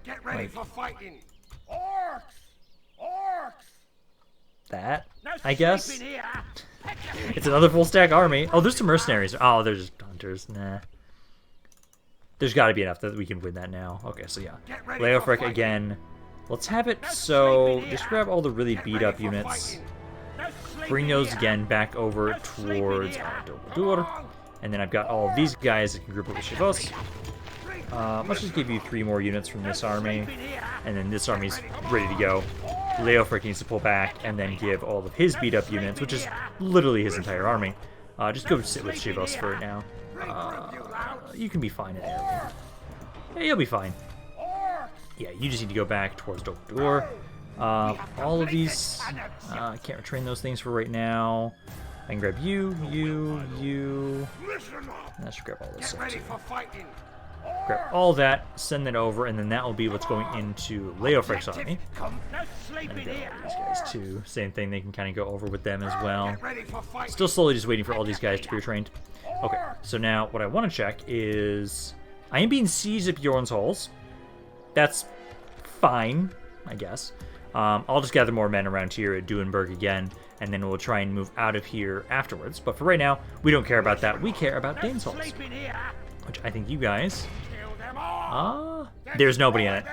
Get ready for fighting. Orcs! Orcs! that, No I guess. sleeping here. It's another full stack army. Oh, there's some mercenaries. Oh, they're just hunters. Nah. There's got to be enough that we can win that now. Okay, so yeah. Leofric again. Let's have it so just grab all the really beat up units. Bring those again back over towards Gondor. And then I've got all of these guys that can group up with Chivos. Let's just give you 3 more units from this army. And then this army's ready to go. Leofric needs to pull back and then give all of his beat up units, which is literally his entire army. Just go sit with Chivos for it now. You can be fine in there. Yeah, you'll be fine. Yeah, you just need to go back towards Gondor. All of these, I can't retrain those things for right now. I can grab you. And I should grab all this stuff too. Grab all that, send that over, and then that will be what's going into Leofric's army. And grab all these guys too. Same thing, they can kind of go over with them as well. Still slowly just waiting for all these guys to be retrained. Okay, so now what I want to check is... I am being sieged at Bjorn's halls. That's fine, I guess. I'll just gather more men around here at Duenberg again, and then we'll try and move out of here afterwards. But for right now, we don't care about that. We care about Dane's halls, which I think you guys... there's nobody in it.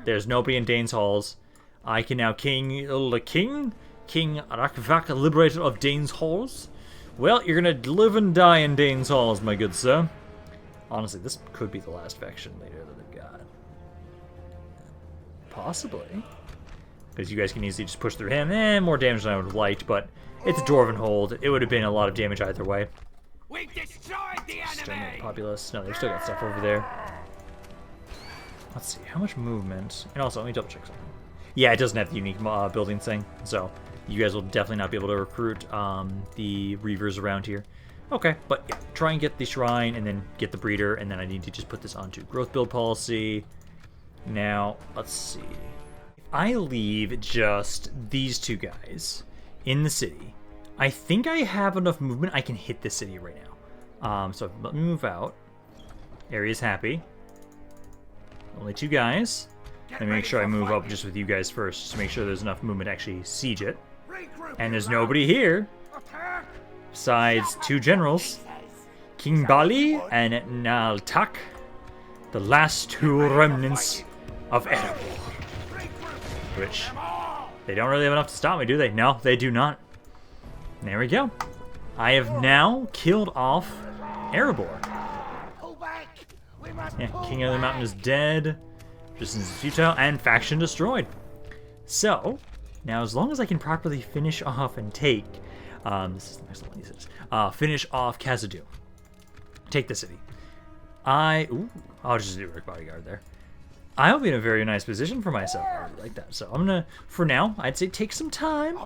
There's nobody in Dane's halls. I can now King Rakvak, liberator of Dane's halls. Well, you're gonna live and die in Dane's halls, my good sir. Honestly, this could be the last faction leader that they've got. Possibly. Because you guys can easily just push through him. More damage than I would have liked, but it's a Dwarven hold. It would have been a lot of damage either way. We destroyed the enemy. Populace. No, they've still got stuff over there. Let's see, how much movement? And also, let me double check something. Yeah, it doesn't have the unique building thing, so you guys will definitely not be able to recruit the Reavers around here. Okay, but yeah, try and get the Shrine, and then get the Breeder, and then I need to just put this onto Growth Build Policy. Now, let's see. If I leave just these 2 guys in the city, I think I have enough movement I can hit the city right now. So let me move out. Area's happy. Only 2 guys. Let me make sure I move up just with you guys first, just to make sure there's enough movement to actually siege it. And there's nobody here, besides 2 generals, King Bali and Naltak, the last 2 remnants of EREBOR. Which, they don't really have enough to stop me, do they? No, they do not. There we go. I have now killed off EREBOR. Yeah, King of the Mountain is dead. Resistance is futile, and faction destroyed. So, now as long as I can properly finish off and take, this is the next one he says, finish off Khazad-dum. Take the city. I'll just do a bodyguard there. I'll be in a very nice position for myself. I really like that. So I'm gonna, for now, I'd say take some time.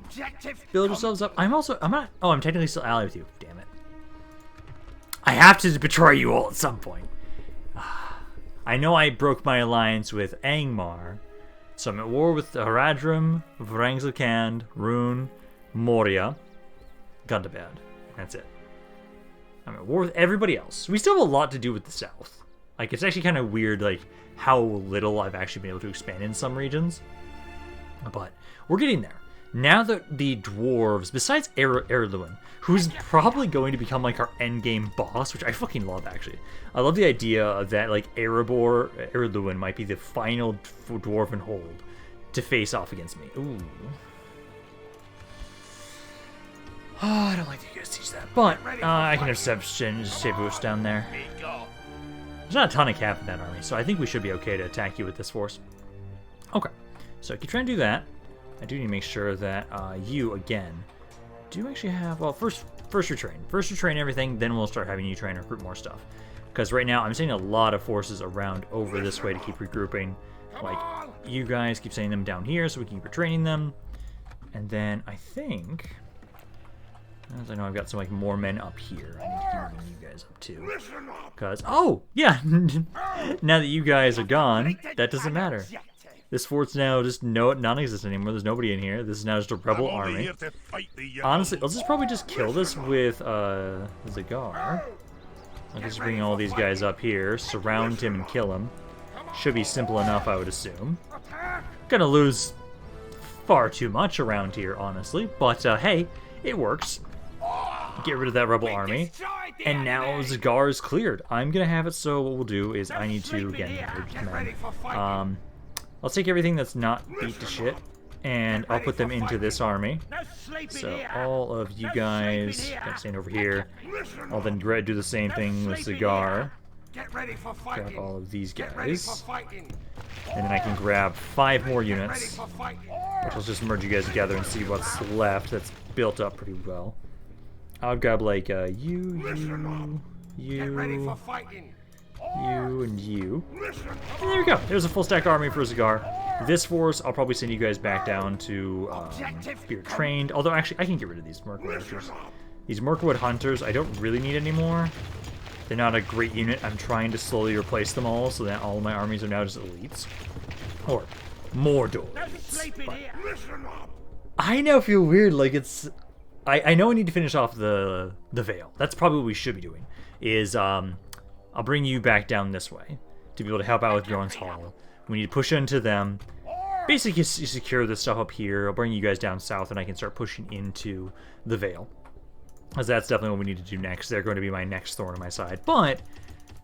Build yourselves up. I'm technically still allied with you. Damn it. I have to betray you all at some point. I know I broke my alliance with Angmar, so I'm at war with Haradrim, Vrangslekand, Rune, Moria, Gundabad. That's it. I'm at war with everybody else. We still have a lot to do with the south. Like, it's actually kind of weird, like, how little I've actually been able to expand in some regions. But we're getting there. Now that the dwarves, besides Erluin, who's probably going to become like our endgame boss, which I fucking love actually. I love the idea that like Erluin might be the final dwarven hold to face off against me. Ooh. Oh, I don't like that you guys teach that, but I can have Sebush down there. There's not a ton of cap in that army, so I think we should be okay to attack you with this force. Okay, so keep trying to do that. I do need to make sure that you, again, do actually have... Well, first retrain. First retrain everything, then we'll start having you try and recruit more stuff. Because right now, I'm sending a lot of forces around over this way to keep regrouping. Like, you guys keep sending them down here so we can keep retraining them. And then, I think... As I know I've got some, like, more men up here. I need to keep moving you guys up, too. Because... Oh! Yeah! Now that you guys are gone, that doesn't matter. This fort's now just non-existent anymore. There's nobody in here. This is now just a rebel army. Honestly, let's just probably just kill this with Zagar. I'll just bring all these guys up here, surround him and kill him. Should be simple enough, I would assume. Gonna lose far too much around here, honestly, but hey, it works. Get rid of that rebel army, and now Zagar is cleared. I'm gonna have it so what we'll do is I need to, again, I'll take everything that's not beat to shit, and I'll put them into this army. So all of you guys gotta stand over here. I'll then do the same thing with Zagar. Grab all of these guys. And then I can grab 5 more units. Which will just merge you guys together and see what's left that's built up pretty well. I'll grab like you, and you. And there we go. There's a full stack army for Zagar. This force, I'll probably send you guys back down to be trained. Although actually, I can get rid of these Mirkwood Archers. These Mirkwood Hunters, I don't really need anymore. They're not a great unit. I'm trying to slowly replace them all so that all of my armies are now just elites. Or Mordor elites. But I now feel weird, like it's... I know I need to finish off the Vale. That's probably what we should be doing. Is, I'll bring you back down this way to be able to help out with Bjorn's Hall. We need to push into them. Basically, secure this stuff up here. I'll bring you guys down south and I can start pushing into the Vale. Because that's definitely what we need to do next. They're going to be my next thorn in my side. But,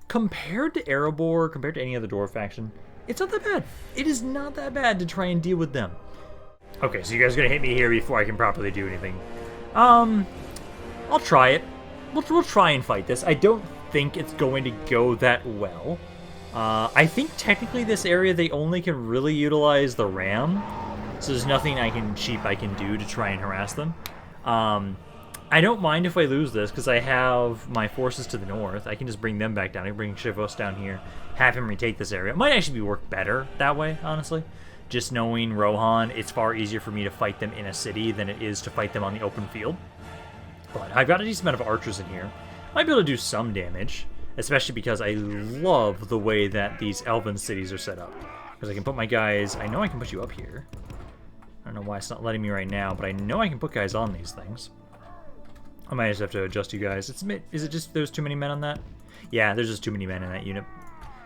compared to EREBOR, compared to any other dwarf faction, it's not that bad. It is not that bad to try and deal with them. Okay, so you guys are going to hit me here before I can properly do anything. I'll try it. We'll try and fight this. I don't think it's going to go that well. I think technically this area they only can really utilize the ram. So there's nothing cheap I can do to try and harass them. I don't mind if I lose this, because I have my forces to the north. I can just bring them back down. I can bring Shavos down here, have him retake this area. It might actually work better that way, honestly. Just knowing Rohan, it's far easier for me to fight them in a city than it is to fight them on the open field. But I've got a decent amount of archers in here. Might be able to do some damage, especially because I love the way that these elven cities are set up. Because I can put my guys... I know I can put you up here. I don't know why it's not letting me right now, but I know I can put guys on these things. I might just have to adjust you guys. Is it just there's too many men on that? Yeah, there's just too many men in that unit.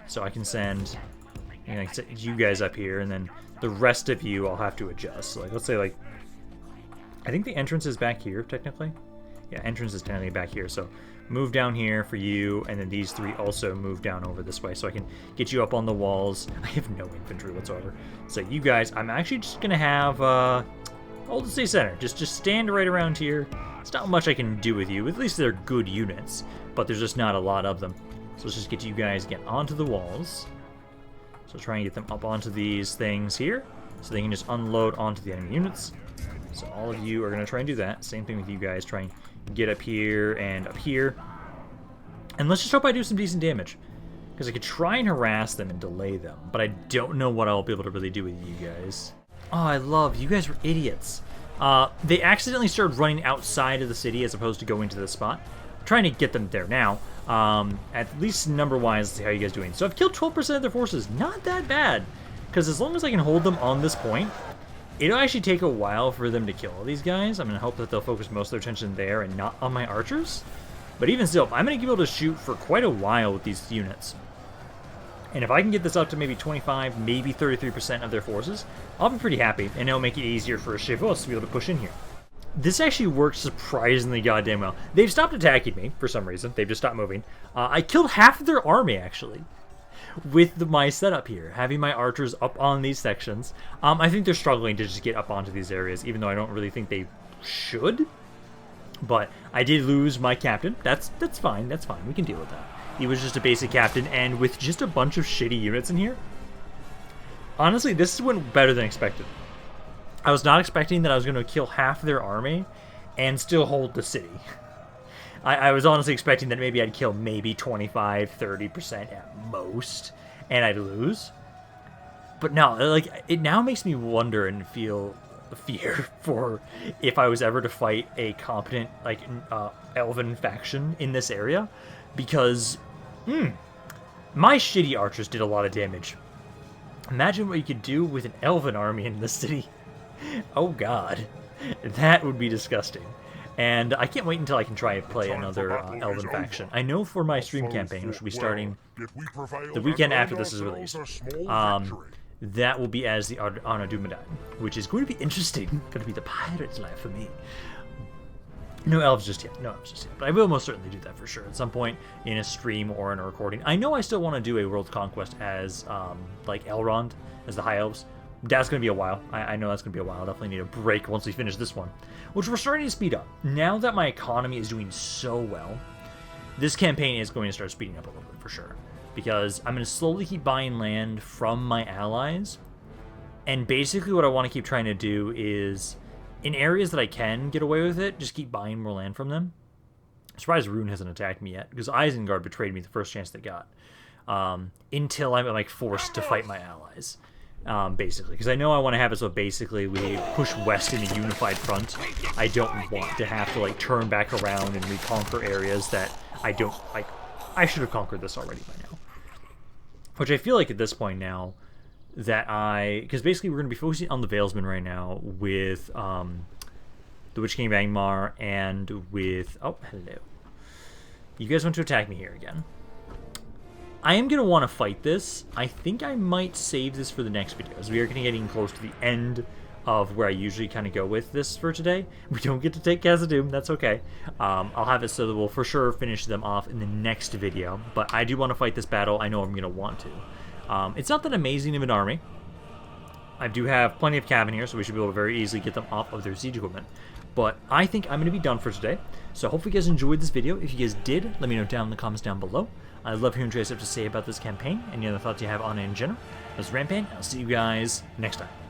So I can send you guys up here, and then the rest of you I'll have to adjust. So like, let's say like, I think the entrance is back here technically. Yeah, entrance is technically back here. So move down here for you, and then these 3 also move down over this way, so I can get you up on the walls. I have no infantry whatsoever. So you guys, I'm actually just gonna have hold the state center. Just stand right around here. It's not much I can do with you. At least they're good units, but there's just not a lot of them. So let's just get you guys onto the walls. So try and get them up onto these things here, so they can just unload onto the enemy units. So all of you are going to try and do that. Same thing with you guys. Try and get up here and up here. And let's just hope I do some decent damage. Because I could try and harass them and delay them, but I don't know what I'll be able to really do with you guys. Oh, I love you guys were idiots. They accidentally started running outside of the city as opposed to going to the spot. I'm trying to get them there now. At least number-wise, let's see how you guys doing. So I've killed 12% of their forces. Not that bad. Because as long as I can hold them on this point, it'll actually take a while for them to kill all these guys. I'm going to hope that they'll focus most of their attention there and not on my archers. But even still, I'm going to be able to shoot for quite a while with these units. And if I can get this up to maybe 25, maybe 33% of their forces, I'll be pretty happy, and it'll make it easier for Shavos to be able to push in here. This actually works surprisingly goddamn well. They've stopped attacking me for some reason. They've just stopped moving. I killed half of their army, actually, with my setup here, having my archers up on these sections. I think they're struggling to just get up onto these areas, even though I don't really think they should. But I did lose my captain. That's fine. That's fine. We can deal with that. He was just a basic captain, and with just a bunch of shitty units in here, honestly, this went better than expected. I was not expecting that I was going to kill half their army and still hold the city. I was honestly expecting that maybe I'd kill maybe 25, 30% at most, and I'd lose. But no, like, it now makes me wonder and feel fear for if I was ever to fight a competent, like, elven faction in this area. Because, my shitty archers did a lot of damage. Imagine what you could do with an elven army in this city. Oh god, that would be disgusting. And I can't wait until I can try and play another Elven faction. I know for my stream campaign, which will be starting the weekend after this is released, that will be as the Khazad-dum I, which is going to be interesting. Going to be the pirate's life for me. No elves just yet. No elves just yet. But I will most certainly do that for sure at some point in a stream or in a recording. I know I still want to do a world conquest as like Elrond, as the High Elves. That's going to be a while. I know that's going to be a while. I'll definitely need a break once we finish this one, which we're starting to speed up. Now that my economy is doing so well, this campaign is going to start speeding up a little bit for sure. Because I'm going to slowly keep buying land from my allies. And basically what I want to keep trying to do is, in areas that I can get away with it, just keep buying more land from them. I'm surprised Rune hasn't attacked me yet, because Isengard betrayed me the first chance they got. Until I'm like forced to fight my allies. Basically, because I know I want to have it so basically we push west in a unified front. I don't want to have to like turn back around and reconquer areas that I don't like. I should have conquered this already by now. Which I feel like at this point now that because basically we're going to be focusing on the Valesmen right now with the Witch King of Angmar and with hello. You guys want to attack me here again. I am going to want to fight this. I think I might save this for the next video, as we are getting close to the end of where I usually kind of go with this for today. We don't get to take Khazad-dum, that's okay. I'll have it so that we'll for sure finish them off in the next video, but I do want to fight this battle. I know I'm going to want to. It's not that amazing of an army. I do have plenty of cabin here, so we should be able to very easily get them off of their siege equipment. But I think I'm going to be done for today. So hopefully you guys enjoyed this video. If you guys did, let me know down in the comments down below. I love hearing what you guys have to say about this campaign. Any other thoughts you have on it in general. This is Rampaned. I'll see you guys next time.